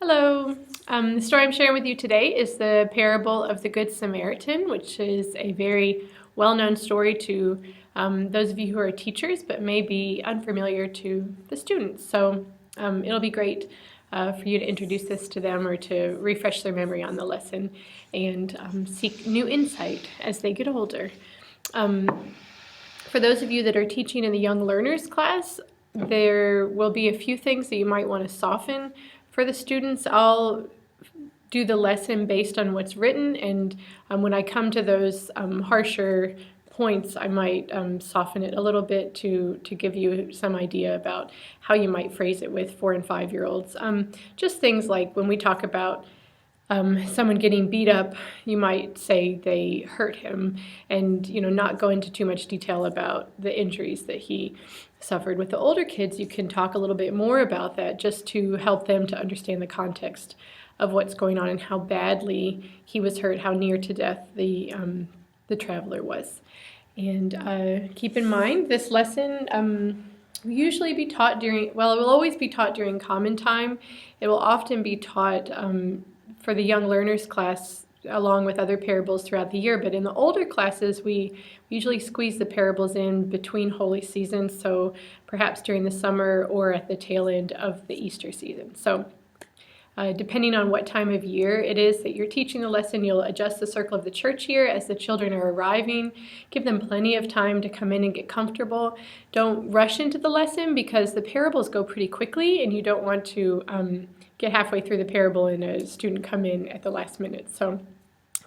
Hello. The story I'm sharing with you today is the parable of the Good Samaritan, which is a very well-known story to those of you who are teachers, but may be unfamiliar to the students. So it'll be great for you to introduce this to them or to refresh their memory on the lesson and seek new insight as they get older. For those of you that are teaching in the Young Learners class, there will be a few things that you might want to soften for the students. I'll do the lesson based on what's written, and when I come to those harsher points, I might soften it a little bit to give you some idea about how you might phrase it with 4 and 5-year-olds. Just things like when we talk about someone getting beat up, you might say they hurt him, and not go into too much detail about the injuries that he suffered. With the older kids, you can talk a little bit more about that just to help them to understand the context of what's going on and how badly he was hurt, how near to death the traveler was. And keep in mind, this lesson will usually be taught it will always be taught during common time. It will often be taught for the Young Learners class along with other parables throughout the year, but in the older classes we usually squeeze the parables in between holy seasons, so perhaps during the summer or at the tail end of the Easter season. So depending on what time of year it is that you're teaching the lesson, you'll adjust the circle of the church year as the children are arriving. Give them plenty of time to come in and get comfortable. Don't rush into the lesson because the parables go pretty quickly and you don't want to get halfway through the parable and a student come in at the last minute. So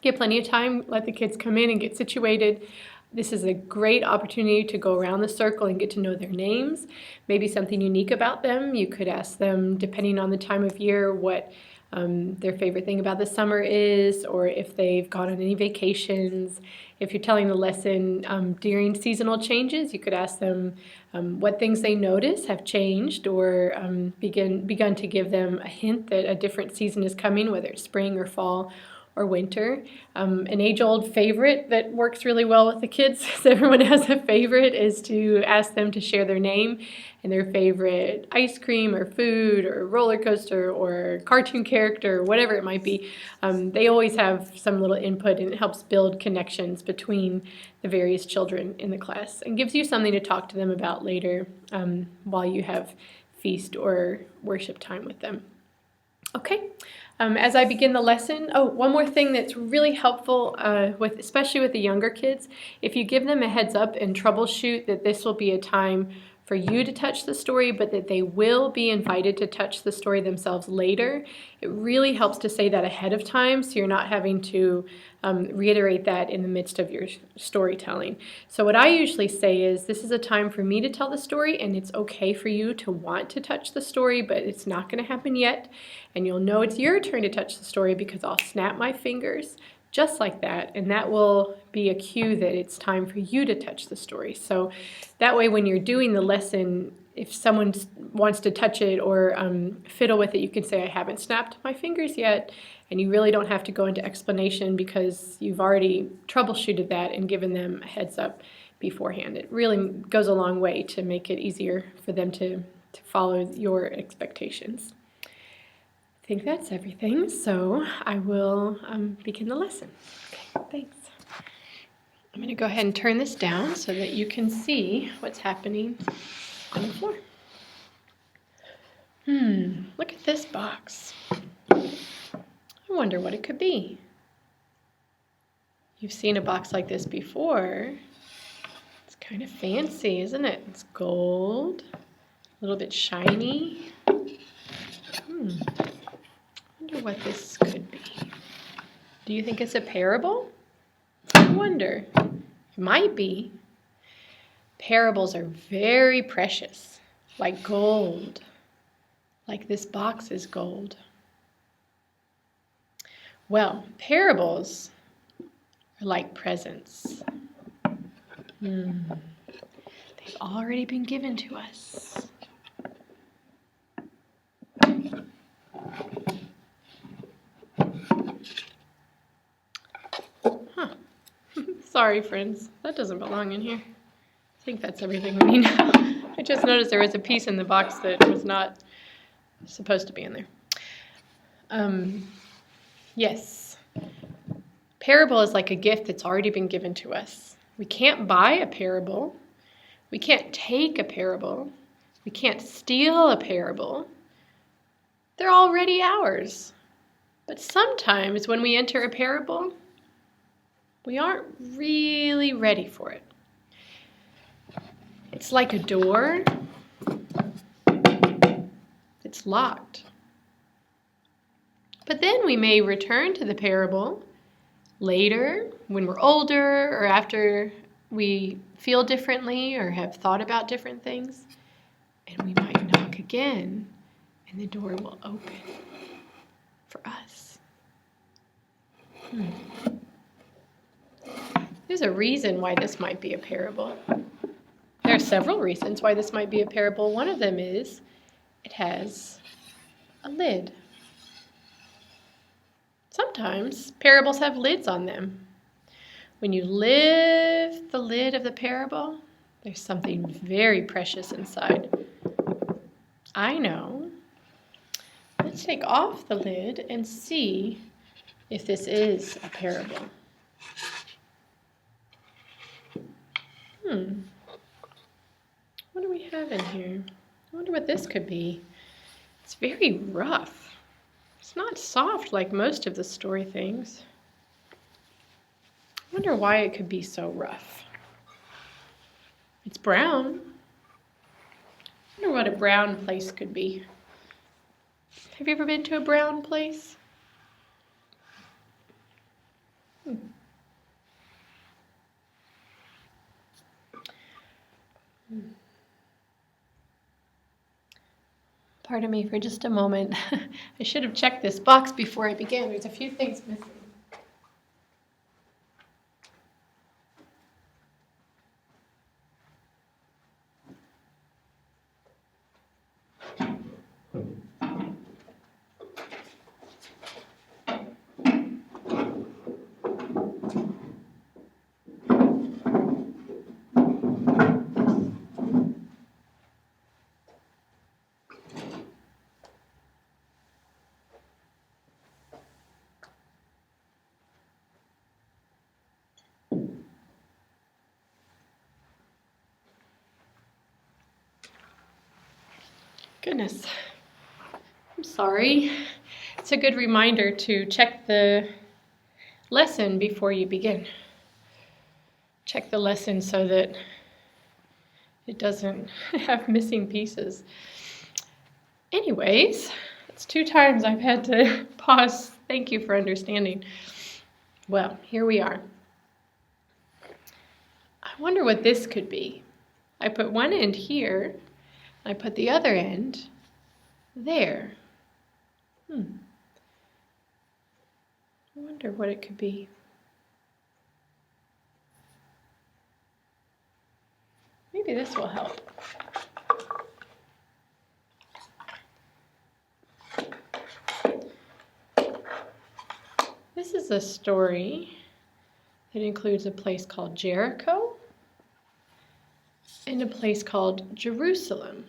give plenty of time, let the kids come in and get situated. This is a great opportunity to go around the circle and get to know their names, maybe something unique about them. You could ask them, depending on the time of year, what their favorite thing about the summer is, or if they've gone on any vacations. If you're telling the lesson during seasonal changes, you could ask them what things they notice have changed, or begun to give them a hint that a different season is coming, whether it's spring or fall or winter. An age-old favorite that works really well with the kids, so everyone has a favorite, is to ask them to share their name and their favorite ice cream or food or roller coaster or cartoon character or whatever it might be. They always have some little input, and it helps build connections between the various children in the class and gives you something to talk to them about later while you have feast or worship time with them. Okay. As I begin the lesson, one more thing that's really helpful, especially with the younger kids, if you give them a heads up and troubleshoot that this will be a time for you to touch the story, but that they will be invited to touch the story themselves later, it really helps to say that ahead of time so you're not having to reiterate that in the midst of your storytelling. So what I usually say is, this is a time for me to tell the story, and it's okay for you to want to touch the story, but it's not going to happen yet. And you'll know it's your turn to touch the story because I'll snap my fingers just like that, and that will be a cue that it's time for you to touch the story. So that way, when you're doing the lesson, if someone wants to touch it or fiddle with it, you can say, I haven't snapped my fingers yet, and you really don't have to go into explanation because you've already troubleshooted that and given them a heads up beforehand. It really goes a long way to make it easier for them to follow your expectations. I think that's everything, so I will begin the lesson. Okay, thanks. I'm going to go ahead and turn this down so that you can see what's happening on the floor. Look at this box. I wonder what it could be. You've seen a box like this before. It's kind of fancy, isn't it? It's gold, a little bit shiny. I wonder what this could be. Do you think it's a parable? I wonder. It might be. Parables are very precious, like gold, like this box is gold. Well, parables are like presents. They've already been given to us. Sorry, friends, that doesn't belong in here. I think that's everything we need now. I just noticed there was a piece in the box that was not supposed to be in there. Yes. Parable is like a gift that's already been given to us. We can't buy a parable. We can't take a parable. We can't steal a parable. They're already ours. But sometimes when we enter a parable, we aren't really ready for it. It's like a door. It's locked. But then we may return to the parable later when we're older or after we feel differently or have thought about different things. And we might knock again and the door will open for us. There's a reason why this might be a parable. There are several reasons why this might be a parable. One of them is it has a lid. Sometimes parables have lids on them. When you lift the lid of the parable, there's something very precious inside. I know. Let's take off the lid and see if this is a parable. What do we have in here? I wonder what this could be. It's very rough. It's not soft like most of the story things. I wonder why it could be so rough. It's brown. I wonder what a brown place could be. Have you ever been to a brown place? Pardon me for just a moment. I should have checked this box before I began. There's a few things missing. Goodness, I'm sorry. It's a good reminder to check the lesson before you begin. Check the lesson so that it doesn't have missing pieces. Anyways, it's 2 times I've had to pause. Thank you for understanding. Well, here we are. I wonder what this could be. I put one end here. I put the other end there. I wonder what it could be. Maybe this will help. This is a story that includes a place called Jericho and a place called Jerusalem.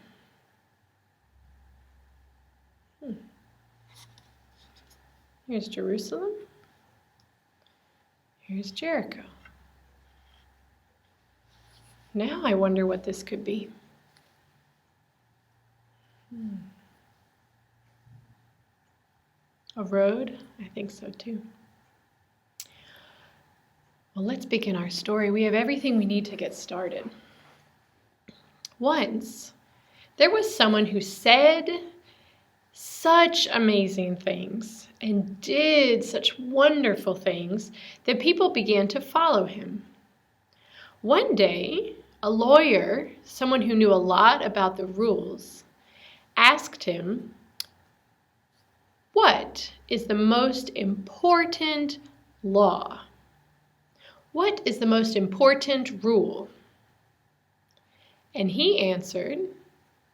Here's Jerusalem. Here's Jericho. Now I wonder what this could be. A road? I think so too. Well, let's begin our story. We have everything we need to get started. Once, there was someone who said such amazing things and did such wonderful things that people began to follow him. One day, a lawyer, someone who knew a lot about the rules, asked him, "What is the most important law? What is the most important rule?" And he answered,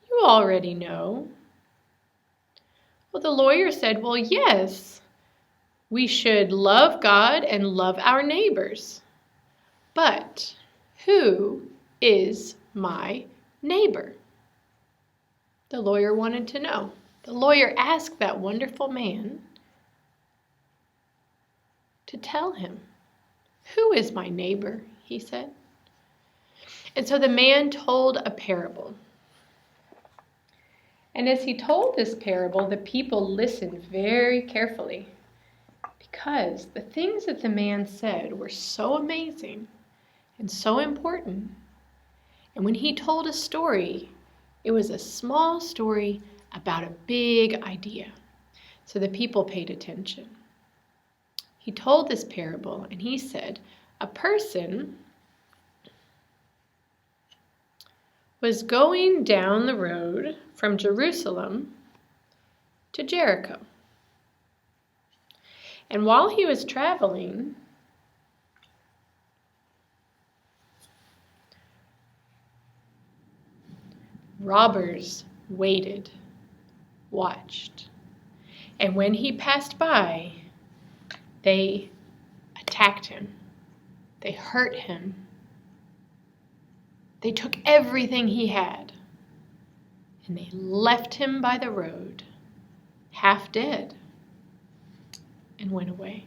"You already know." Well, the lawyer said, "Well, yes, we should love God and love our neighbors. But who is my neighbor?" The lawyer wanted to know. The lawyer asked that wonderful man, to tell him. "Who is my neighbor?" he said. And so the man told a parable. And as he told this parable, the people listened very carefully, because the things that the man said were so amazing and so important. And when he told a story, it was a small story about a big idea. So the people paid attention. He told this parable, and he said, a person was going down the road from Jerusalem to Jericho. And while he was traveling, robbers waited, watched, and when he passed by, they attacked him. They hurt him. They took everything he had, and they left him by the road, half dead, and went away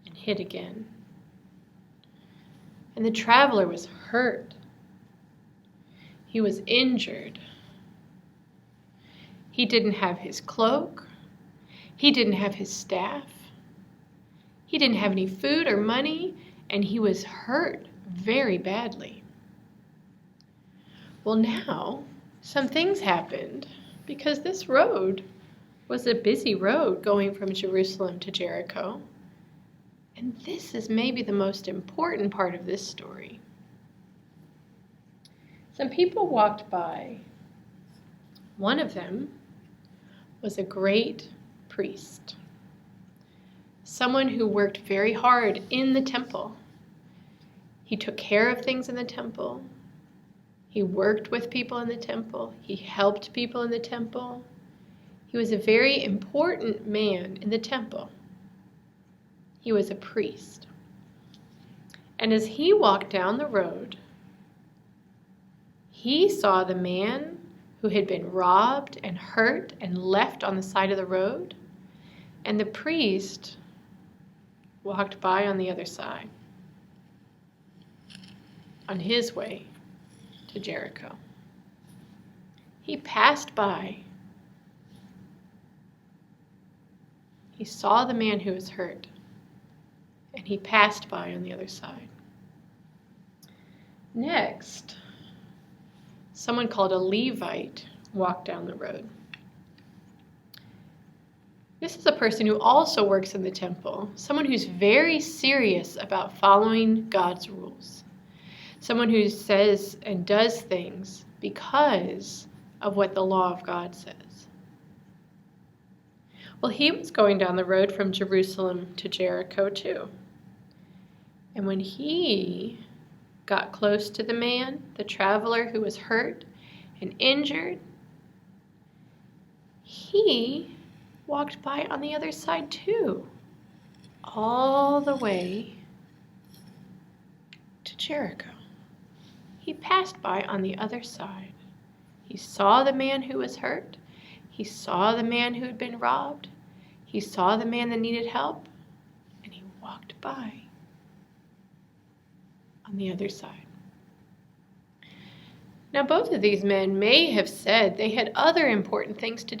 and hid again. And the traveler was hurt. He was injured. He didn't have his cloak. He didn't have his staff. He didn't have any food or money, and he was hurt very badly. Well, now some things happened, because this road was a busy road going from Jerusalem to Jericho. And this is maybe the most important part of this story. Some people walked by. One of them was a great priest, someone who worked very hard in the temple. He took care of things in the temple. He worked with people in the temple. He helped people in the temple. He was a very important man in the temple. He was a priest. And as he walked down the road, he saw the man who had been robbed and hurt and left on the side of the road, and the priest walked by on the other side, on his way to Jericho. He passed by. He saw the man who was hurt, and he passed by on the other side. Next, someone called a Levite walked down the road. This is a person who also works in the temple, someone who's very serious about following God's rules, someone who says and does things because of what the law of God says. Well, he was going down the road from Jerusalem to Jericho too. And when he got close to the man, the traveler who was hurt and injured, he walked by on the other side too, all the way to Jericho. He passed by on the other side. He saw the man who was hurt. He saw the man who had been robbed. He saw the man that needed help, and he walked by on the other side. Now, both of these men may have said they had other important things to